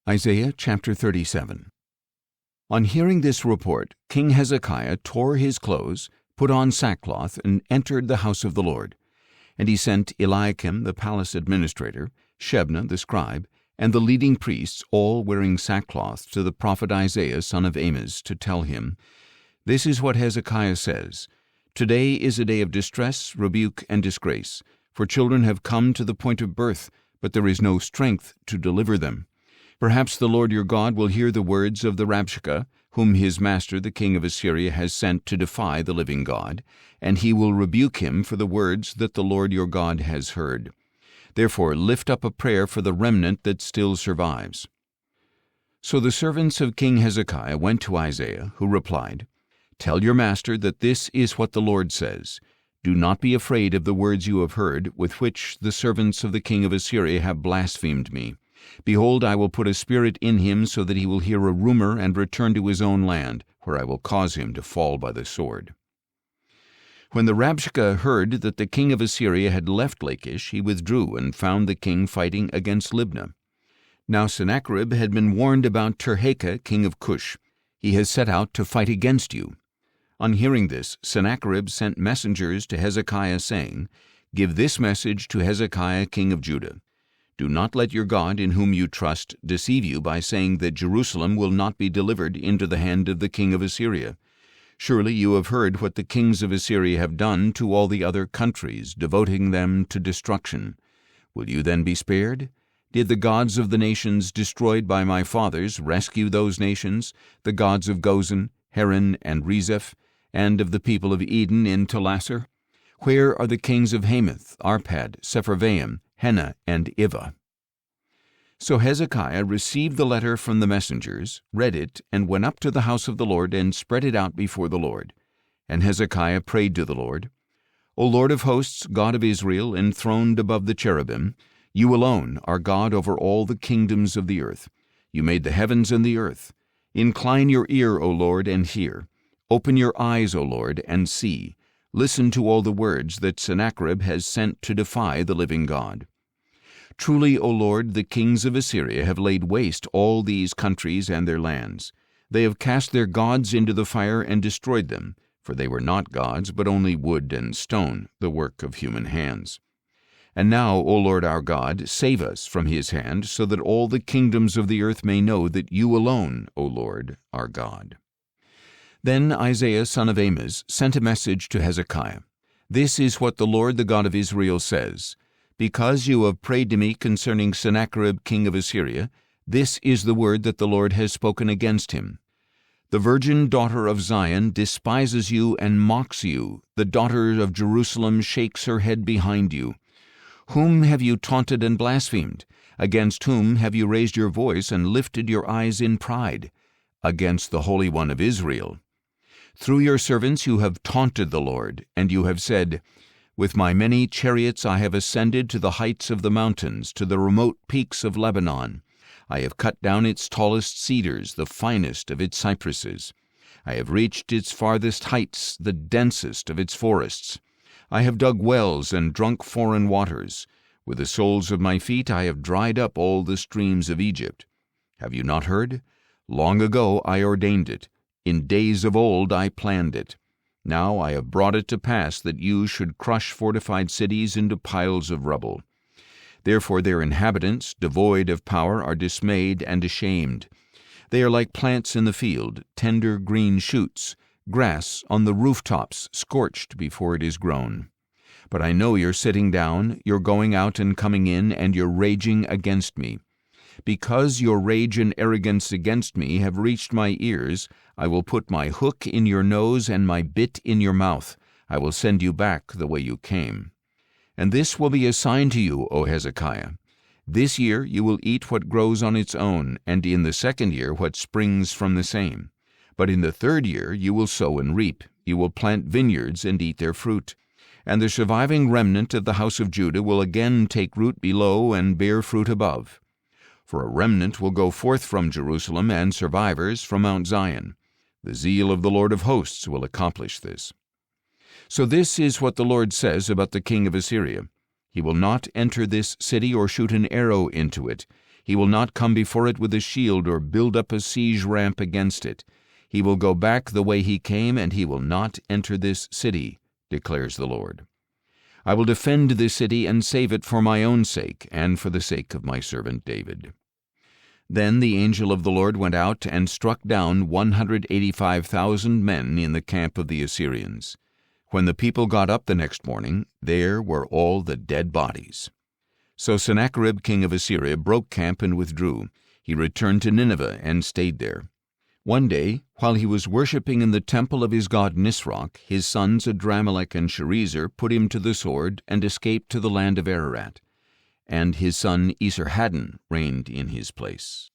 Isaiah chapter 37. On hearing this report, King Hezekiah tore his clothes, put on sackcloth, and entered the house of the Lord. And he sent Eliakim the palace administrator, Shebna the scribe, and the leading priests, all wearing sackcloth, to the prophet Isaiah son of Amoz, to tell him, "This is what Hezekiah says, Today is a day of distress, rebuke, and disgrace, for children have come to the point of birth, but there is no strength to deliver them. Perhaps the Lord your God will hear the words of the Rabshakeh, whom his master the king of Assyria has sent to defy the living God, and he will rebuke him for the words that the Lord your God has heard. Therefore lift up a prayer for the remnant that still survives." So the servants of King Hezekiah went to Isaiah, who replied, "Tell your master that this is what the Lord says. Do not be afraid of the words you have heard, with which the servants of the king of Assyria have blasphemed me. Behold, I will put a spirit in him so that he will hear a rumor and return to his own land, where I will cause him to fall by the sword." When the Rabshakeh heard that the king of Assyria had left Lachish, he withdrew and found the king fighting against Libnah. Now Sennacherib had been warned about Tirhakah, king of Cush. He has set out to fight against you. On hearing this, Sennacherib sent messengers to Hezekiah, saying, "Give this message to Hezekiah, king of Judah. Do not let your God, in whom you trust, deceive you by saying that Jerusalem will not be delivered into the hand of the king of Assyria. Surely you have heard what the kings of Assyria have done to all the other countries, devoting them to destruction. Will you then be spared? Did the gods of the nations destroyed by my fathers rescue those nations, the gods of Gozan, Haran, and Rezeph, and of the people of Eden in Telassar? Where are the kings of Hamath, Arpad, Sepharvaim, Hena, and Ivah?" So Hezekiah received the letter from the messengers, read it, and went up to the house of the Lord and spread it out before the Lord. And Hezekiah prayed to the Lord, "O Lord of hosts, God of Israel, enthroned above the cherubim, you alone are God over all the kingdoms of the earth. You made the heavens and the earth. Incline your ear, O Lord, and hear. Open your eyes, O Lord, and see. Listen to all the words that Sennacherib has sent to defy the living God. Truly, O Lord, the kings of Assyria have laid waste all these countries and their lands. They have cast their gods into the fire and destroyed them, for they were not gods, but only wood and stone, the work of human hands. And now, O Lord our God, save us from his hand, so that all the kingdoms of the earth may know that you alone, O Lord, are God." Then Isaiah son of Amoz sent a message to Hezekiah. "This is what the Lord, the God of Israel, says. Because you have prayed to me concerning Sennacherib king of Assyria, this is the word that the Lord has spoken against him. The virgin daughter of Zion despises you and mocks you. The daughter of Jerusalem shakes her head behind you. Whom have you taunted and blasphemed? Against whom have you raised your voice and lifted your eyes in pride? Against the Holy One of Israel. Through your servants you have taunted the Lord, and you have said, 'With my many chariots I have ascended to the heights of the mountains, to the remote peaks of Lebanon. I have cut down its tallest cedars, the finest of its cypresses. I have reached its farthest heights, the densest of its forests. I have dug wells and drunk foreign waters. With the soles of my feet I have dried up all the streams of Egypt. Have you not heard? Long ago I ordained it. In days of old I planned it. Now I have brought it to pass that you should crush fortified cities into piles of rubble. Therefore their inhabitants, devoid of power, are dismayed and ashamed. They are like plants in the field, tender green shoots, grass on the rooftops, scorched before it is grown. But I know you're sitting down, you're going out and coming in, and you're raging against me. Because your rage and arrogance against me have reached my ears, I will put my hook in your nose and my bit in your mouth. I will send you back the way you came. And this will be a sign to you, O Hezekiah. This year you will eat what grows on its own, and in the second year what springs from the same. But in the third year you will sow and reap. You will plant vineyards and eat their fruit. And the surviving remnant of the house of Judah will again take root below and bear fruit above. For a remnant will go forth from Jerusalem, and survivors from Mount Zion. The zeal of the Lord of hosts will accomplish this. So this is what the Lord says about the king of Assyria. He will not enter this city or shoot an arrow into it. He will not come before it with a shield or build up a siege ramp against it. He will go back the way he came, and he will not enter this city, declares the Lord. I will defend this city and save it for my own sake and for the sake of my servant David." Then the angel of the Lord went out and struck down 185,000 men in the camp of the Assyrians. When the people got up the next morning, there were all the dead bodies. So Sennacherib king of Assyria broke camp and withdrew. He returned to Nineveh and stayed there. One day, while he was worshipping in the temple of his god Nisroch, his sons Adramelech and Sharezer put him to the sword and escaped to the land of Ararat. And his son Esarhaddon reigned in his place.